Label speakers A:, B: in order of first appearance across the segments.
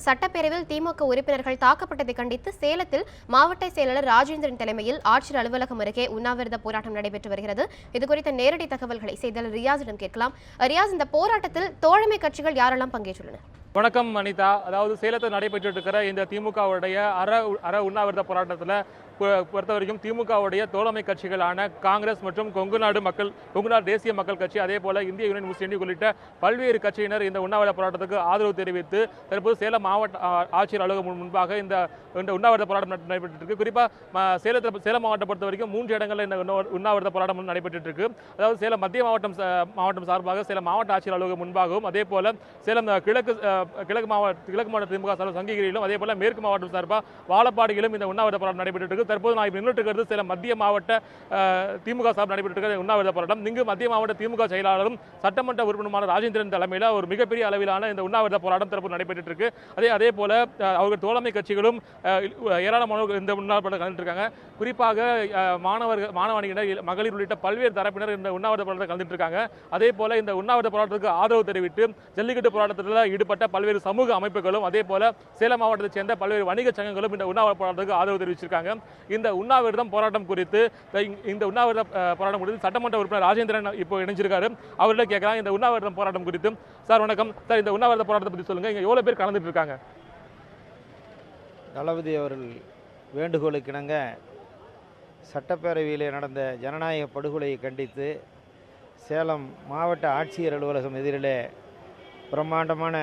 A: சட்டப்பேரவையில் திமுக உறுப்பினர்கள் தாக்கப்பட்டதை கண்டித்து சேலத்தில் மாவட்ட செயலாளர் ராஜேந்திரன் தலைமையில் ஆட்சியர் அலுவலகம் அருகே உண்ணாவிரத போராட்டம் நடைபெற்று வருகிறது. இதுகுறித்த நேரடி தகவல்களை செய்தியாளர் ரியாஸிடம் கேட்கலாம். ரியாஸ், இந்த போராட்டத்தில் தோழமை கட்சிகள் யாரெல்லாம் பங்கேற்றுள்ளன?
B: வணக்கம் அனிதா. அதாவது சேலத்தில் நடைபெற்று இருக்கிற இந்த திமுகவுடைய அற உண்ணாவிரத போராட்டத்தில் பொறுத்த வரைக்கும் திமுகவுடைய தோழமை கட்சிகளான காங்கிரஸ் மற்றும் கொங்குநாடு தேசிய மக்கள் கட்சி, அதே போல இந்திய யூனியன் முஸ்லீம் லீக் உள்ளிட்ட பல்வேறு கட்சியினர் இந்த உண்ணாவிரத போராட்டத்துக்கு ஆதரவு தெரிவித்து தற்போது சேலம் மாவட்ட ஆட்சியர் அலுவலகம் முன்பாக இந்த உண்ணாவிரத போராட்டம் நடைபெற்று இருக்கு. குறிப்பாக சேலம் மாவட்டம் பொறுத்த வரைக்கும் 3 இடங்களில் இந்த உண்ணாவிரத போராட்டம் நடைபெற்று இருக்கு. அதாவது சேலம் மத்திய மாவட்டம் சார்பாக சேலம் மாவட்ட ஆட்சியர் அலுவலகம் முன்பாகவும், அதே போல சேலம் கிழக்கு மாவட்ட திமுக சார்பாக சங்ககிரியிலும், அதே போல மேற்கு மாவட்டம் சார்பாக வாழப்பாடியிலும் இந்த உண்ணாவிரத போராட்டம் நடைபெற்று இருக்கு. தற்போது நான் நின்றுட்டு சேலம் மத்திய மாவட்ட திமுக சார்பில் நடைபெற்று உண்ணாவிரத போராட்டம். இங்கு மத்திய மாவட்ட திமுக செயலாளரும் சட்டமன்ற உறுப்பினருமான ராஜேந்திரன் தலைமையில் ஒரு மிகப்பெரிய அளவிலான இந்த உண்ணாவிரத போராட்டம் தற்போது நடைபெற்று இருக்கு. அதே போல அவர்கள் தோழமை கட்சிகளும் ஏராளமானவர்கள் இந்த உண்ணாவிரத கலந்துருக்காங்க. குறிப்பாக மாணவர்கள், மகளிர் உள்ளிட்ட பல்வேறு தரப்பினர் இந்த உண்ணாவிரத போராட்டத்தில் கலந்துட்டு இருக்காங்க. அதே போல இந்த உண்ணாவிரத போராட்டத்துக்கு ஆதரவு தெரிவித்து ஜல்லிக்கட்டு போராட்டத்தில் ஈடுபட்ட பல்வேறு சமூக அமைப்புகளும், அதே போல சேலம் மாவட்டத்தை சேர்ந்த பல்வேறு வணிக சங்கங்களும் இந்த உண்ணாவிரத போராட்டத்துக்கு ஆதரவு தெரிவிச்சிருக்காங்க. இந்த உண்ணாவிரதம் போராட்டம் குறித்து சட்டமன்ற உறுப்பினர் ராஜேந்திரன் இப்போ இணைஞ்சிருக்காரு. அவர்கிட்ட கேட்கலாம், இந்த உண்ணாவிரதம் போராட்டம் குறித்து. சார் வணக்கம் சார், இந்த உண்ணாவிரத போராட்டத்தை பற்றி சொல்லுங்க. இங்க எவ்வளவு பேர் கலந்துட்டு இருக்காங்க?
C: தளபதி அவர்கள் வேண்டுகோளுக்கு இணங்க சட்டப்பேரவையில் நடந்த ஜனநாயக படுகொலையை கண்டித்து சேலம் மாவட்ட ஆட்சியர் அலுவலகம் எதிரிலே பிரம்மாண்டமான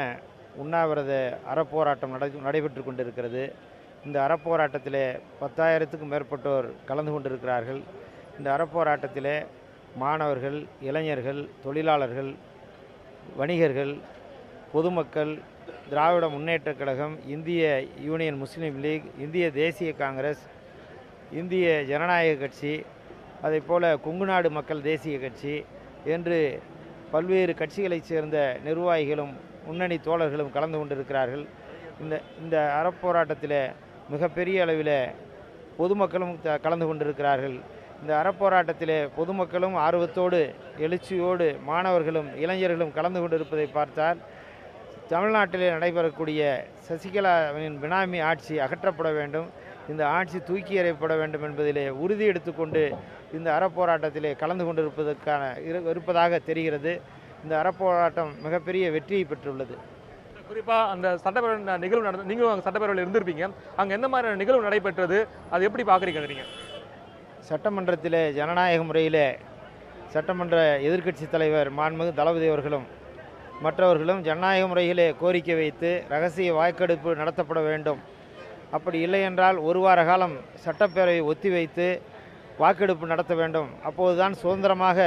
C: உண்ணாவிரத அறப்போராட்டம் நடைபெற்று கொண்டிருக்கிறது. இந்த அறப்போராட்டத்திலே 10,000க்கும் மேற்பட்டோர் கலந்து கொண்டிருக்கிறார்கள். இந்த அறப்போராட்டத்திலே மாணவர்கள், இளைஞர்கள், தொழிலாளர்கள், வணிகர்கள், பொதுமக்கள், திராவிட முன்னேற்றக் கழகம், இந்திய யூனியன் முஸ்லீம் லீக், இந்திய தேசிய காங்கிரஸ், இந்திய ஜனநாயக கட்சி, அதேபோல் கொங்குநாடு மக்கள் தேசிய கட்சி என்று பல்வேறு கட்சிகளைச் சேர்ந்த நிர்வாகிகளும் முன்னணி தோழர்களும் கலந்து கொண்டிருக்கிறார்கள். இந்த அறப்போராட்டத்தில் மிகப்பெரிய அளவில் பொதுமக்களும் கலந்து கொண்டிருக்கிறார்கள். இந்த அறப்போராட்டத்தில் பொதுமக்களும் ஆர்வத்தோடு, எழுச்சியோடு, மாணவர்களும் இளைஞர்களும் கலந்து கொண்டிருப்பதை பார்த்தால் தமிழ்நாட்டிலே நடைபெறக்கூடிய சசிகலாவின் பினாமி ஆட்சி அகற்றப்பட வேண்டும், இந்த ஆட்சி தூக்கி எறியப்பட வேண்டும் என்பதிலே உறுதி எடுத்துக்கொண்டு இந்த அறப்போராட்டத்திலே கலந்து இருப்பதாக தெரிகிறது. இந்த அறப்போராட்டம் மிகப்பெரிய வெற்றியை பெற்றுள்ளது.
B: குறிப்பாக அந்த சட்டப்பேரவை நிகழ்வு நீங்களும் அங்கே சட்டப்பேரவையில் இருந்திருப்பீங்க. அங்கே எந்த மாதிரியான நிகழ்வு நடைபெற்றது, அது எப்படி பார்க்குறீங்க நீங்கள்?
C: சட்டமன்றத்தில் ஜனநாயக முறையில் சட்டமன்ற எதிர்க்கட்சி தலைவர் மாண்புமிகு தளபதி அவர்களும் மற்றவர்களும் ஜனநாயக முறையிலே கோரிக்கை வைத்து ரகசிய வாக்கெடுப்பு நடத்தப்பட வேண்டும், அப்படி இல்லை என்றால் 1 வார காலம் சட்டப்பேரவை ஒத்திவைத்து வாக்கெடுப்பு நடத்த வேண்டும், அப்போதுதான் சுதந்திரமாக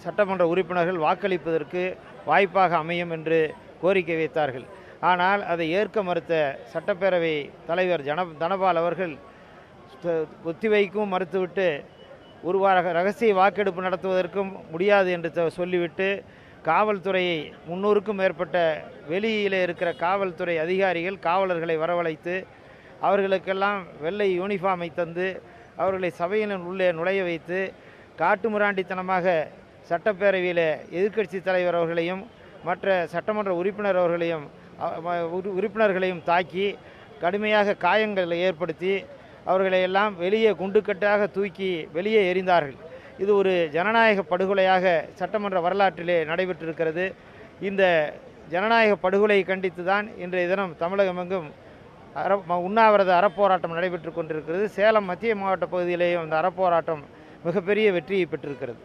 C: சட்டமன்ற உறுப்பினர்கள் வாக்களிப்பதற்கு வாய்ப்பாக அமையும் என்று கோரிக்கை வைத்தார்கள். ஆனால் அதை ஏற்க மறுத்த சட்டப்பேரவை தலைவர் தனபால் அவர்கள் ஒத்திவைக்கவும் மறுத்துவிட்டு 1 வார ரகசிய வாக்கெடுப்பு நடத்துவதற்கும் முடியாது என்று சொல்லிவிட்டு காவல்துறையை 300க்கும் மேற்பட்ட வெளியிலே இருக்கிற காவல்துறை அதிகாரிகள், காவலர்களை வரவழைத்து அவர்களுக்கெல்லாம் வெள்ளை யூனிஃபார்மை தந்து அவர்களை சபையின் உள்ளே நுழைய வைத்து காட்டுமிராண்டித்தனமாக சட்டப்பேரவையில் எதிர்க்கட்சி தலைவர் அவர்களையும் மற்ற சட்டமன்ற உறுப்பினர்களையும் தாக்கி கடுமையாக காயங்களை ஏற்படுத்தி அவர்களையெல்லாம் வெளியே குண்டுக்கட்டாக தூக்கி வெளியே எறிந்தார்கள். இது ஒரு ஜனநாயக படுகொலையாக சட்டமன்ற வரலாற்றிலே நடைபெற்றிருக்கிறது. இந்த ஜனநாயக படுகொலையை கண்டித்து தான் இன்றைய தினம் தமிழகமெங்கும் உண்ணாவிரத அறப்போராட்டம் நடைபெற்று கொண்டிருக்கிறது. சேலம் மத்திய மாவட்ட பகுதியிலேயும் அந்த அறப்போராட்டம் மிகப்பெரிய வெற்றியை பெற்றிருக்கிறது.